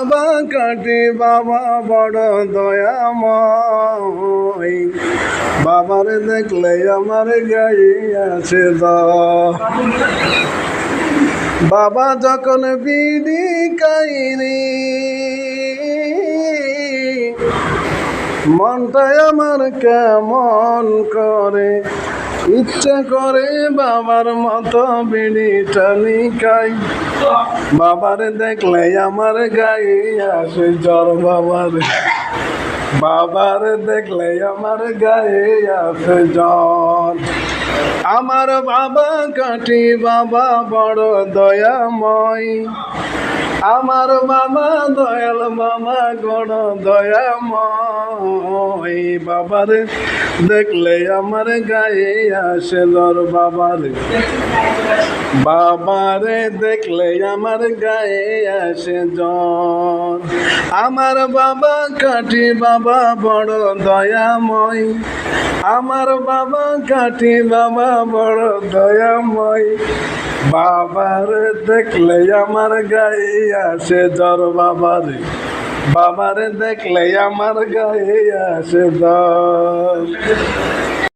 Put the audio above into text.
বাবা কাটি বাবা বড় দয়াময়, বাবার দেখলে আমার গায়ে আছে বাবা যখন বিড়ি কাইরি মনটাই আমার কেমন করে, ইচ্ছে করে বাবার মতো বিড়ি টানি খাই। বাবারে দেখলে আমার গায়ে আসে জ্বর, বাবারে দেখলে আমার গায়ে আসে জ্বর। আমার বাবা কাটি বাবা বড় দয়াময়, আমার বাবা দয়াল বাবা বড় দয়াময়, বাবারে দেখলে আমার গায়ে আসে জ্বর। বাবারে দেখলে আমার গায়ে আসে জ্বর। আমার বাবা কাটি বাবা বড় দয়াময়, আমার বাবা কাটি বাবা বড় দয়াময়, বাবারে দেখলে আমার গায়ে আসে জ্বর। বাবারে দেখলে আমার গায়ে আসে জ্বর।